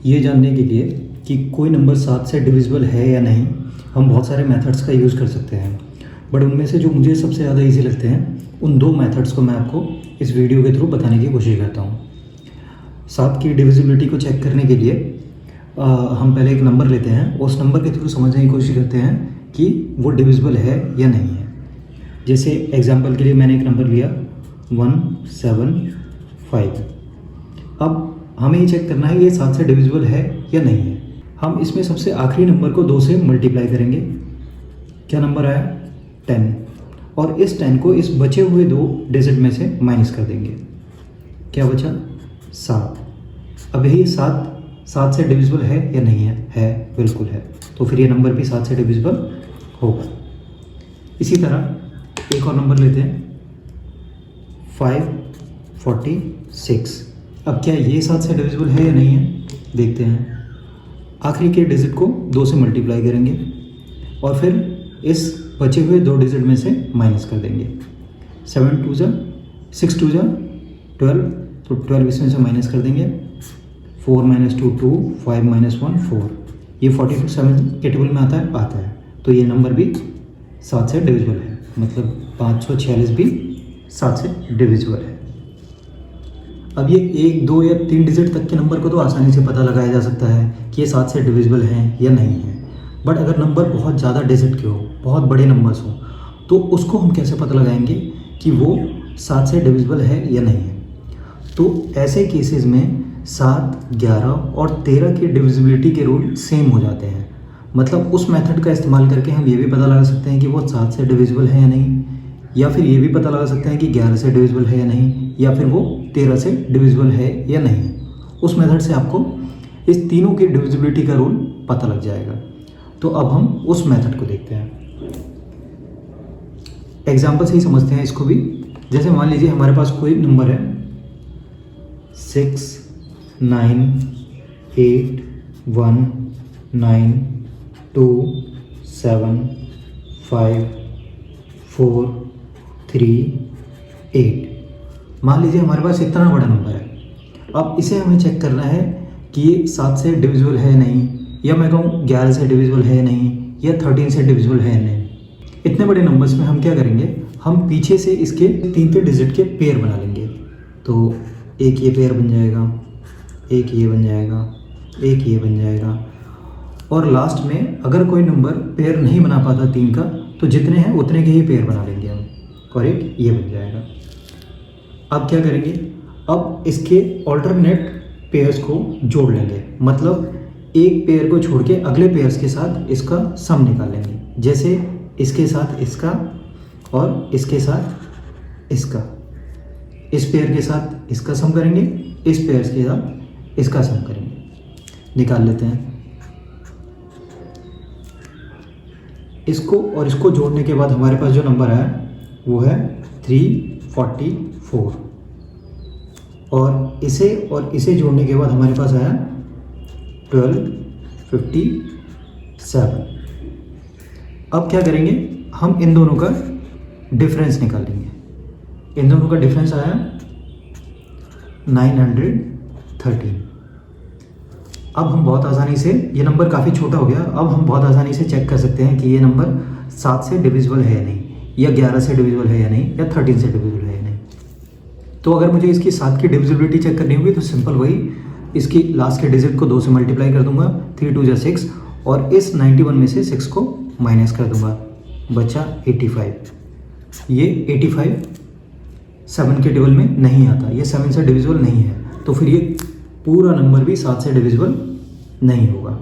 ये जानने के लिए कि कोई नंबर 7 से डिविजिबल है या नहीं, हम बहुत सारे मेथड्स का यूज़ कर सकते हैं, बट उनमें से जो मुझे सबसे ज़्यादा इजी लगते हैं उन दो मेथड्स को मैं आपको इस वीडियो के थ्रू बताने की कोशिश करता हूँ। 7 की डिविजिबिलिटी को चेक करने के लिए हम पहले एक नंबर लेते हैं, उस नंबर के थ्रू समझने की कोशिश करते हैं कि वो डिविजिबल है या नहीं है। जैसे एग्जांपल के लिए मैंने एक नंबर लिया 175। अब हमें ये चेक करना है ये 7 से डिविजिबल है या नहीं है। हम इसमें सबसे आखिरी नंबर को 2 से मल्टीप्लाई करेंगे। क्या नंबर आया? 10। और इस 10 को इस बचे हुए 2 डिजिट में से माइनस कर देंगे। क्या बचा? 7। अब यही 7 से डिविजिबल है या नहीं है? है, बिल्कुल है। तो फिर ये नंबर भी 7 से डिविजिबल होगा। इसी तरह एक और नंबर लेते हैं 546। अब क्या ये 7 से डिविजिबल है या नहीं है? देखते हैं। आखिरी के डिजिट को 2 से मल्टीप्लाई करेंगे और फिर इस बचे हुए 2 डिजिट में से माइनस कर देंगे। 6 2 जा 12, तो 12 इसमें से माइनस कर देंगे। 4 - 2 2, 5 - 1 4। ये 42 7 के टेबल में आता है। तो ये नंबर भी 7 से डिविजिबल है, मतलब 546 भी 7 से डिविजिबल है। अब ये 1 2 या 3 डिजिट तक के नंबर को तो आसानी से पता लगाया जा सकता है कि ये 7 से डिविजिबल हैं या नहीं है, बट अगर नंबर बहुत ज़्यादा डिजिट के हो, बहुत बड़े नंबर्स हो, तो उसको हम कैसे पता लगाएंगे कि वो 7 से डिविजिबल है या नहीं है। तो ऐसे केसेस में 7, 11 और 13 की डिविजिबिलिटी के रूल सेम हो जाते हैं। मतलब उस मेथड का इस्तेमाल करके हम ये भी पता लगा सकते हैं कि वो 7 से डिविजिबल है या नहीं, या फिर ये भी पता लगा सकते हैं कि 11 से डिविजिबल है या नहीं, या फिर वो 13 से डिविजिबल है या नहीं। उस मेथड से आपको इस तीनों की डिविजिबिलिटी का रूल पता लग जाएगा। तो अब हम उस मेथड को देखते हैं। एग्जाम्पल से ही समझते हैं इसको भी। जैसे मान लीजिए हमारे पास कोई नंबर है 6 9 8 1 9 2 7 5 4 3 8। मान लीजिए हमारे पास इतना बड़ा नंबर है। अब इसे हमें चेक करना है कि ये 7 से डिविजिबल है नहीं, या मैं कहूँ 11 से डिविजिबल है नहीं, या 13 से डिविजिबल है नहीं। इतने बड़े नंबर्स में हम क्या करेंगे, हम पीछे से इसके 3 डिजिट के पेयर बना लेंगे। तो एक ये पेयर बन जाएगा, एक ये बन जाएगा, एक ये बन जाएगा, और लास्ट में अगर कोई नंबर पेयर नहीं बना पाता 3 का, तो जितने हैं उतने के ही पेयर बना लेंगे हम, और एक ये बन जाएगा। अब क्या करेंगे, अब इसके ऑल्टरनेट पेयर्स को जोड़ लेंगे। मतलब एक पेयर को छोड़ के अगले पेयर्स के साथ इसका सम निकालेंगे। जैसे इसके साथ इसका और इसके साथ इसका, इस पेयर के साथ इसका सम करेंगे, इस पेयर के साथ इसका सम करेंगे। निकाल लेते हैं। इसको और इसको जोड़ने के बाद हमारे पास जो नंबर आया वो है 344, और इसे जोड़ने के बाद हमारे पास आया 1257। अब क्या करेंगे, हम इन दोनों का डिफरेंस निकालेंगे। इन दोनों का डिफरेंस आया 913। अब हम बहुत आसानी से, ये नंबर काफ़ी छोटा हो गया, अब हम बहुत आसानी से चेक कर सकते हैं कि ये नंबर 7 से डिविजिबल है या नहीं, या 11 से डिविजिबल है या नहीं, या 13 से डिविजिबल है या नहीं। तो अगर मुझे इसकी 7 की डिविजिबिलिटी चेक करनी होगी तो सिंपल वही, इसकी लास्ट के डिजिट को 2 से मल्टीप्लाई कर दूंगा, 3 2 जा 6, और इस 91 में से 6 को माइनस कर दूंगा, बचा 85। ये 85 7 के टेबल में नहीं आता, ये 7 से डिविजिबल नहीं है, तो फिर ये पूरा नंबर भी 7 से डिविजिबल नहीं होगा।